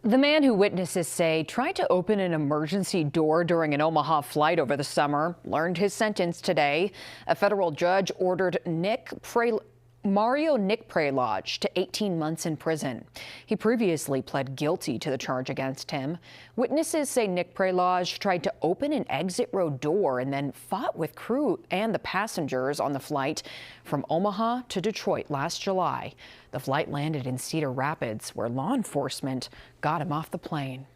The man who witnesses say tried to open an emergency door during an Omaha flight over the summer learned his sentence today. A federal judge ordered Mario Nick Prelodge to 18 months in prison. He previously pled guilty to the charge against him. Witnesses say Nick Prelodge tried to open an exit row door and then fought with crew and the passengers on the flight from Omaha to Detroit last July. The flight landed in Cedar Rapids, where law enforcement got him off the plane.